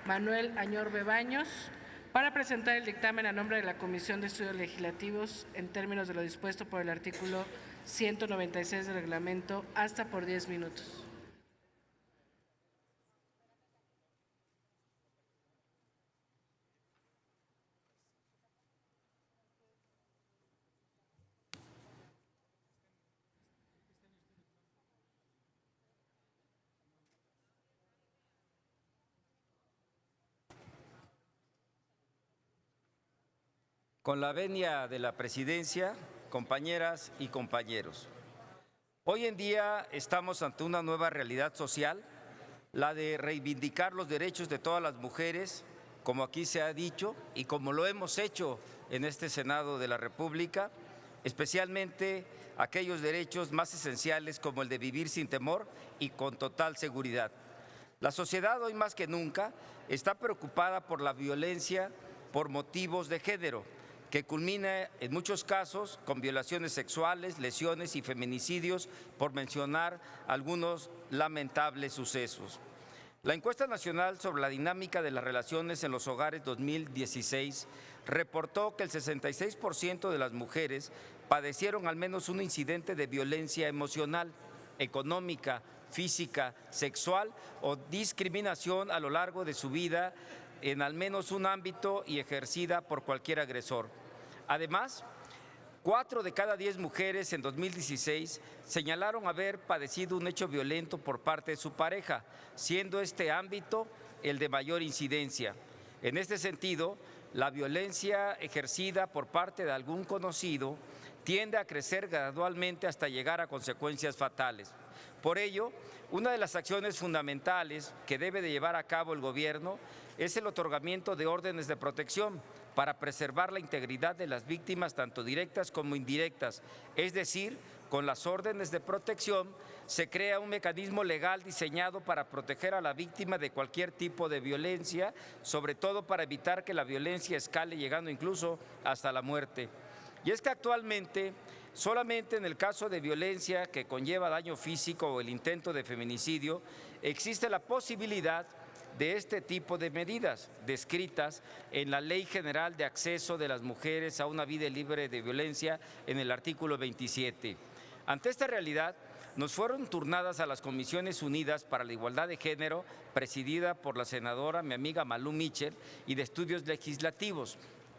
Manuel Añorbe Baños, para presentar el dictamen a nombre de la Comisión de Estudios Legislativos en términos de lo dispuesto por el artículo 196 del reglamento, hasta por 10 minutos. Con la venia de la presidencia, compañeras y compañeros, hoy en día estamos ante una nueva realidad social, la de reivindicar los derechos de todas las mujeres, como aquí se ha dicho y como lo hemos hecho en este Senado de la República, especialmente aquellos derechos más esenciales como el de vivir sin temor y con total seguridad. La sociedad hoy más que nunca está preocupada por la violencia por motivos de género, que culmina en muchos casos con violaciones sexuales, lesiones y feminicidios, por mencionar algunos lamentables sucesos. La encuesta nacional sobre la dinámica de las relaciones en los hogares 2016 reportó que el 66% de las mujeres padecieron al menos un incidente de violencia emocional, económica, física, sexual o discriminación a lo largo de su vida en al menos un ámbito y ejercida por cualquier agresor. Además, 4 de cada 10 mujeres en 2016 señalaron haber padecido un hecho violento por parte de su pareja, siendo este ámbito el de mayor incidencia. En este sentido, la violencia ejercida por parte de algún conocido tiende a crecer gradualmente hasta llegar a consecuencias fatales. Por ello, una de las acciones fundamentales que debe de llevar a cabo el gobierno es el otorgamiento de órdenes de protección para preservar la integridad de las víctimas, tanto directas como indirectas. Es decir, con las órdenes de protección se crea un mecanismo legal diseñado para proteger a la víctima de cualquier tipo de violencia, sobre todo para evitar que la violencia escale llegando incluso hasta la muerte. Y es que actualmente, solamente en el caso de violencia que conlleva daño físico o el intento de feminicidio, existe la posibilidad de este tipo de medidas descritas en la Ley General de Acceso de las Mujeres a una Vida Libre de Violencia en el artículo 27. Ante esta realidad, nos fueron turnadas a las Comisiones Unidas para la Igualdad de Género, presidida por la senadora, mi amiga Malú Mitchell, y de Estudios Legislativos,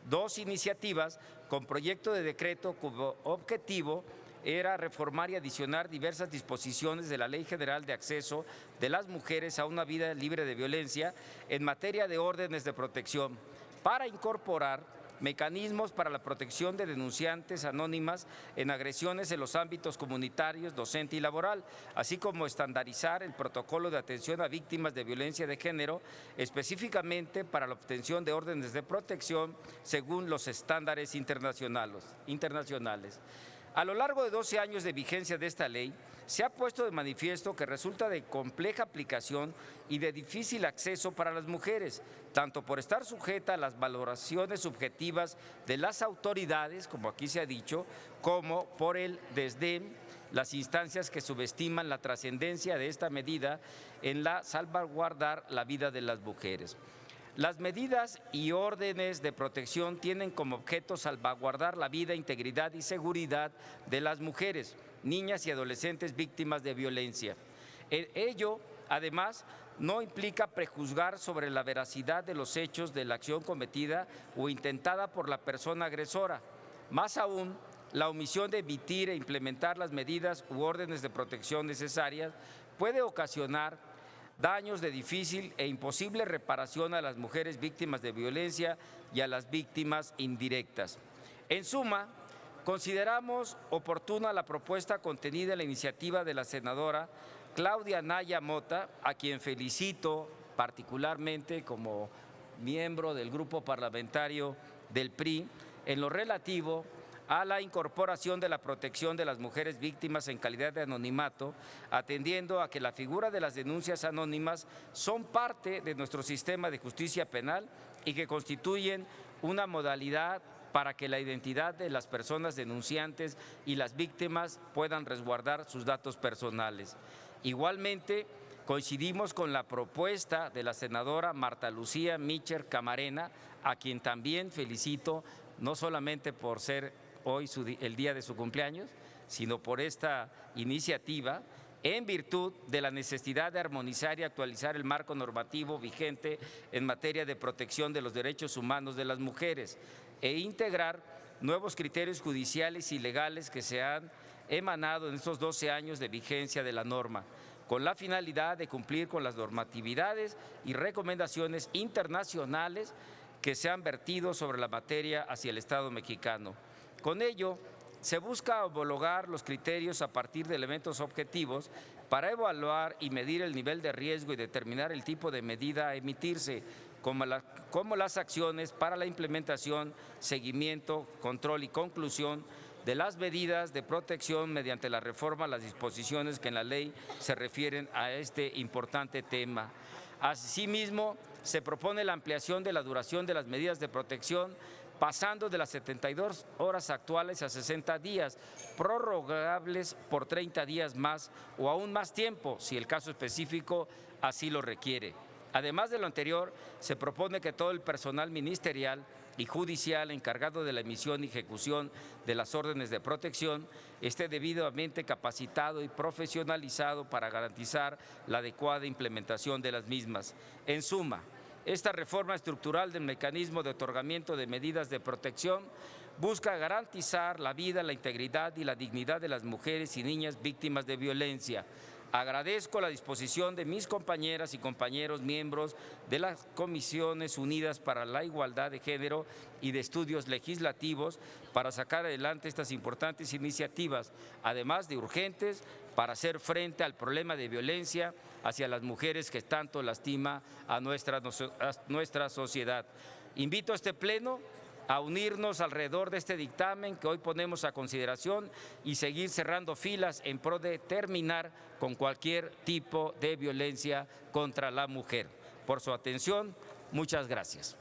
2 iniciativas con proyecto de decreto cuyo objetivo era reformar y adicionar diversas disposiciones de la Ley General de Acceso de las Mujeres a una Vida Libre de Violencia en materia de órdenes de protección, para incorporar mecanismos para la protección de denunciantes anónimas en agresiones en los ámbitos comunitarios, docente y laboral, así como estandarizar el protocolo de atención a víctimas de violencia de género, específicamente para la obtención de órdenes de protección según los estándares internacionales. A lo largo de 12 años de vigencia de esta ley, se ha puesto de manifiesto que resulta de compleja aplicación y de difícil acceso para las mujeres, tanto por estar sujeta a las valoraciones subjetivas de las autoridades, como aquí se ha dicho, como por el desdén, las instancias que subestiman la trascendencia de esta medida en la salvaguardar la vida de las mujeres. Las medidas y órdenes de protección tienen como objeto salvaguardar la vida, integridad y seguridad de las mujeres, niñas y adolescentes víctimas de violencia. Ello, además, no implica prejuzgar sobre la veracidad de los hechos de la acción cometida o intentada por la persona agresora. Más aún, la omisión de emitir e implementar las medidas u órdenes de protección necesarias puede ocasionar daños de difícil e imposible reparación a las mujeres víctimas de violencia y a las víctimas indirectas. En suma, consideramos oportuna la propuesta contenida en la iniciativa de la senadora Claudia Naya Mota, a quien felicito particularmente como miembro del grupo parlamentario del PRI, en lo relativo a la incorporación de la protección de las mujeres víctimas en calidad de anonimato, atendiendo a que la figura de las denuncias anónimas son parte de nuestro sistema de justicia penal y que constituyen una modalidad para que la identidad de las personas denunciantes y las víctimas puedan resguardar sus datos personales. Igualmente, Coincidimos con la propuesta de la senadora Marta Lucía Mitchell Camarena, a quien también felicito, no solamente por ser hoy el día de su cumpleaños, sino por esta iniciativa, en virtud de la necesidad de armonizar y actualizar el marco normativo vigente en materia de protección de los derechos humanos de las mujeres e integrar nuevos criterios judiciales y legales que se han emanado en estos 12 años de vigencia de la norma, con la finalidad de cumplir con las normatividades y recomendaciones internacionales que se han vertido sobre la materia hacia el Estado mexicano. Con ello, se busca homologar los criterios a partir de elementos objetivos para evaluar y medir el nivel de riesgo y determinar el tipo de medida a emitirse, como las acciones para la implementación, seguimiento, control y conclusión de las medidas de protección mediante la reforma a las disposiciones que en la ley se refieren a este importante tema. Asimismo, se propone la ampliación de la duración de las medidas de protección, pasando de las 72 horas actuales a 60 días, prorrogables por 30 días más o aún más tiempo, si el caso específico así lo requiere. Además de lo anterior, se propone que todo el personal ministerial y judicial encargado de la emisión y ejecución de las órdenes de protección esté debidamente capacitado y profesionalizado para garantizar la adecuada implementación de las mismas. En suma, esta reforma estructural del mecanismo de otorgamiento de medidas de protección busca garantizar la vida, la integridad y la dignidad de las mujeres y niñas víctimas de violencia. Agradezco la disposición de mis compañeras y compañeros miembros de las Comisiones Unidas para la Igualdad de Género y de Estudios Legislativos para sacar adelante estas importantes iniciativas, además de urgentes, para hacer frente al problema de violencia hacia las mujeres que tanto lastima a nuestra sociedad. Invito a este Pleno a unirnos alrededor de este dictamen que hoy ponemos a consideración y seguir cerrando filas en pro de terminar con cualquier tipo de violencia contra la mujer. Por su atención, muchas gracias.